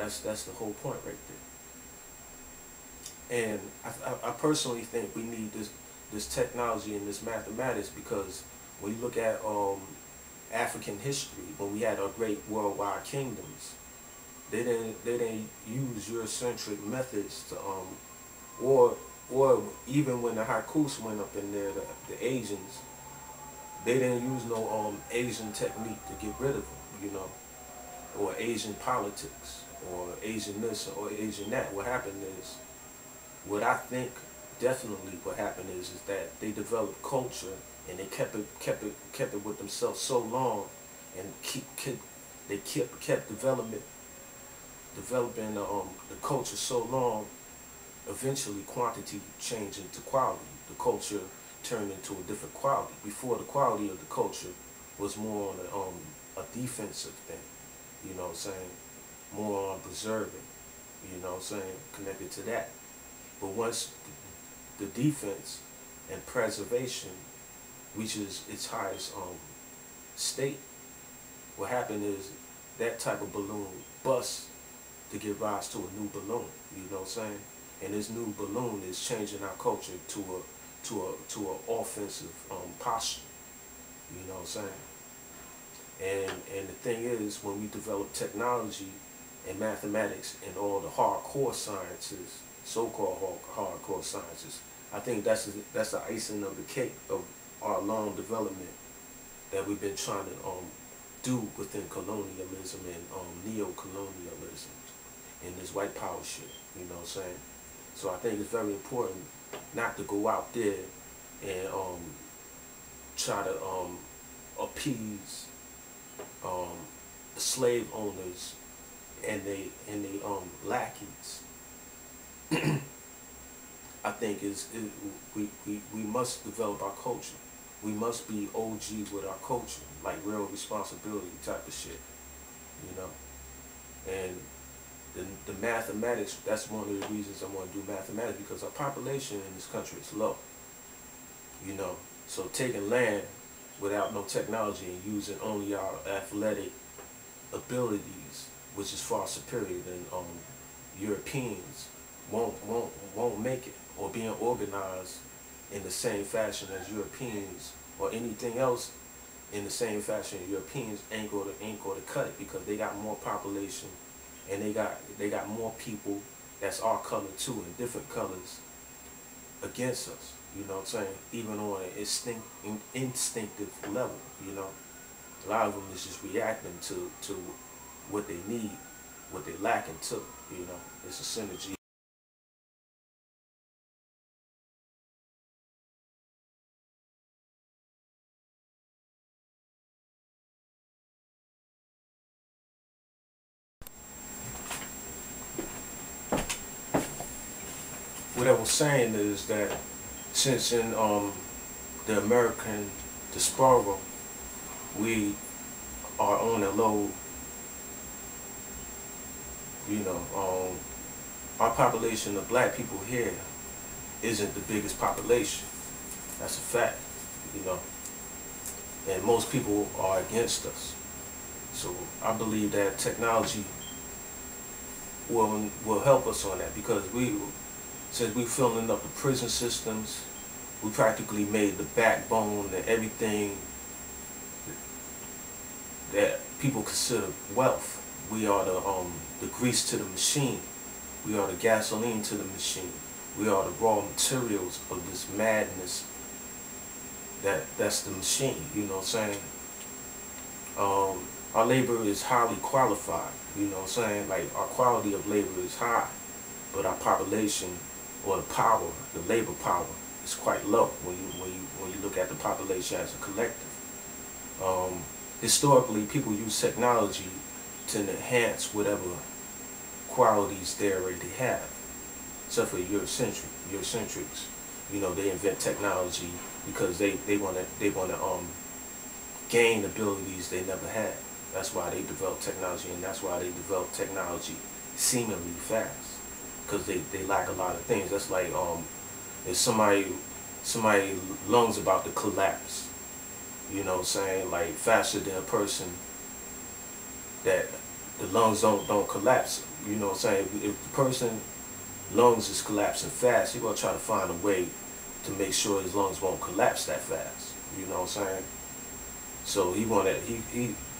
That's the whole point right there. And I personally think we need this technology and this mathematics because when you look at African history, when we had our great worldwide kingdoms, they didn't use Eurocentric methods to or or even when the Hakus went up in there, the Asians, they didn't use no Asian technique to get rid of them, you know, or Asian politics or Asian this or Asian that. What happened is, what I think definitely what happened is that they developed culture and they kept it with themselves so long, and they kept developing the culture so long. Eventually, quantity changed into quality. The culture turned into a different quality. Before, the quality of the culture was more on a defensive thing. You know what I'm saying? More on preserving. You know what I'm saying? Connected to that. But once the defense and preservation reaches its highest state, what happened is that type of balloon busts to give rise to a new balloon. You know what I'm saying? And this new balloon is changing our culture to a offensive posture. You know what I'm saying? And the thing is, when we develop technology and mathematics and all the hardcore sciences, so-called hardcore sciences, I think that's the icing of the cake of our long development that we've been trying to do within colonialism and neo-colonialism and this white power shit. You know what I'm saying? So I think it's very important not to go out there and try to appease the slave owners and they lackeys. I think we must develop our culture. We must be OG with our culture, like real responsibility type of shit, you know. And the mathematics, that's one of the reasons I want to do mathematics, because our population in this country is low, you know. So taking land without no technology and using only our athletic abilities, which is far superior than Europeans, won't make it, or being organized in the same fashion as Europeans or anything else in the same fashion. Europeans ain't going to cut it, because they got more population and they got more people that's our color too, in different colors against us. You know what I'm saying? Even on an instinctive level, you know. A lot of them is just reacting to what they need, what they lacking too, you know. It's a synergy. What I was saying is that since in the American diaspora, we are on a low, you know, our population of black people here isn't the biggest population. That's a fact, you know. And most people are against us. So I believe that technology will help us on that, because since we're filling up the prison systems, we practically made the backbone and everything that people consider wealth. We are the grease to the machine. We are the gasoline to the machine. We are the raw materials of this madness that's the machine, you know what I'm saying? Our labor is highly qualified, you know what I'm saying? Like, our quality of labor is high, but our population, or the power, the labor power, is quite low when you look at the population as a collective. Historically, people use technology to enhance whatever qualities they already have, except for Eurocentrics. You know, they invent technology because they want to gain abilities they never had. That's why they develop technology, and that's why they develop technology seemingly fast, because they lack a lot of things. That's like if somebody lungs about to collapse, you know what I'm saying, like faster than a person that the lungs don't collapse, You know what I'm saying? If the person lungs is collapsing fast, you're gonna try to find a way to make sure his lungs won't collapse that fast. You know what I'm saying? So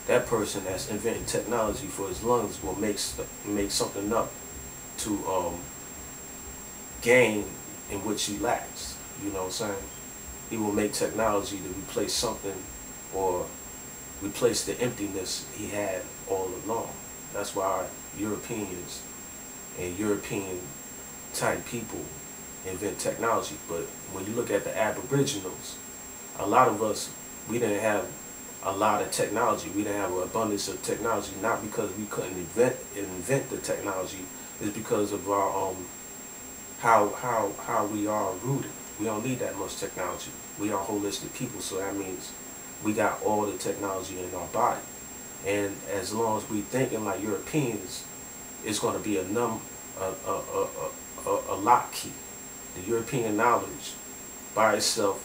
that person that's inventing technology for his lungs will make something up to gain in which he lacks. You know what I'm saying? He will make technology to replace something or replace the emptiness he had all along. That's why Europeans and European type people invent technology. But when you look at the Aboriginals, a lot of us, we didn't have a lot of technology. We didn't have an abundance of technology, not because we couldn't invent the technology. It's because of our how we are rooted. We don't need that much technology. We are holistic people, so that means we got all the technology in our body. And as long as we thinking like Europeans, it's going to be a lock key. The European knowledge by itself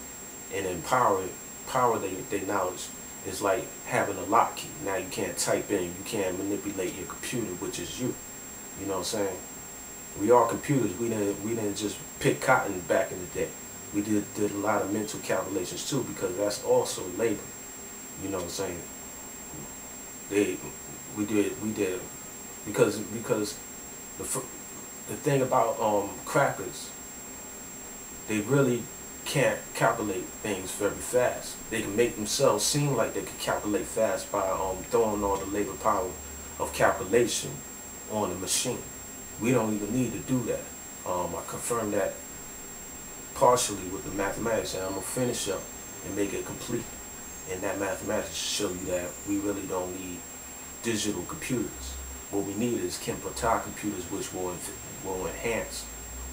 and power their knowledge is like having a lock key. Now you can't type in, you can't manipulate your computer, which is you. You know what I'm saying? We are computers. We didn't just pick cotton back in the day. We did a lot of mental calculations too, because that's also labor. You know what I'm saying? We did because the thing about crackers, they really can't calculate things very fast. They can make themselves seem like they can calculate fast by throwing all the labor power of calculation on the machine. We don't even need to do that. I confirmed that partially with the mathematics, and I'm gonna finish up and make it complete. And that mathematics show you that we really don't need digital computers. What we need is computer computers, which will enhance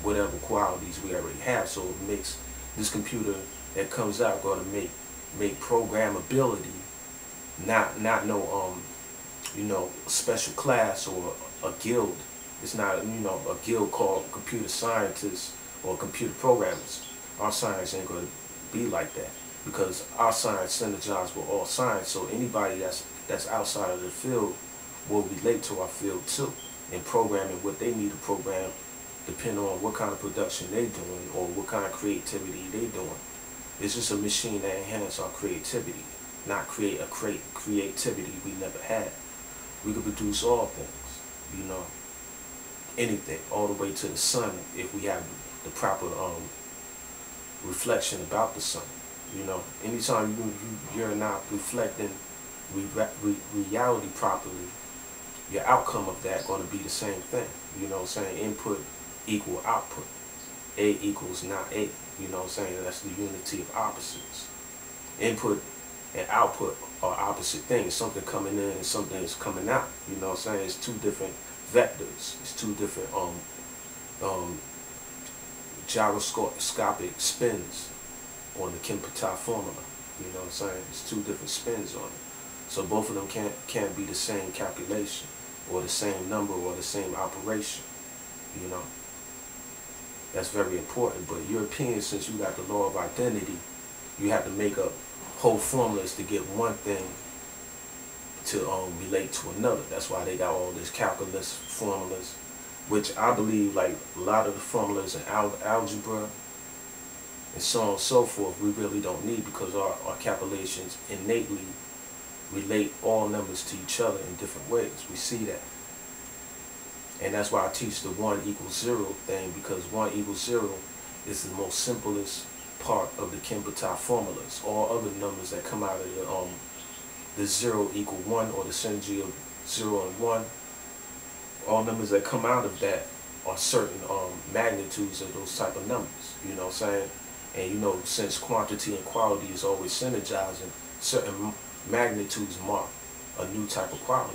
whatever qualities we already have. So it makes this computer that comes out going to make programmability not no you know, special class or a guild. It's not, you know, a guild called computer scientists or computer programmers. Our science ain't going to be like that, because our science synergizes with all science. So anybody that's outside of the field will relate to our field too, and programming what they need to program, depending on what kind of production they doing or what kind of creativity they doing. It's just a machine that enhances our creativity, not create a creativity we never had. We could produce all things, you know, anything, all the way to the sun if we have the proper reflection about the sun. You know, anytime you're not reflecting reality properly, your outcome of that going to be the same thing. You know what I'm saying? Input equal output. A equals not A. You know what I'm saying? That's the unity of opposites. Input and output are opposite things. Something coming in and something is coming out. You know what I'm saying? It's two different vectors. It's two different gyroscopic spins on the Kulture formula. You know what I'm saying? It's two different spins on it. So both of them can't be the same calculation or the same number or the same operation. You know, that's very important. But Europeans, since you got the law of identity, you have to make up whole formulas to get one thing to relate to another. That's why they got all this calculus formulas, which I believe, like a lot of the formulas in algebra and so on and so forth, we really don't need, because our calculations innately relate all numbers to each other in different ways. We see that. And that's why I teach the 1 equals 0 thing, because 1 equals 0 is the most simplest part of the Kulture formulas. All other numbers that come out of the 0 equal 1, or the synergy of 0 and 1, all numbers that come out of that are certain magnitudes of those type of numbers. You know what I'm saying? And you know, since quantity and quality is always synergizing, certain magnitudes mark a new type of quality.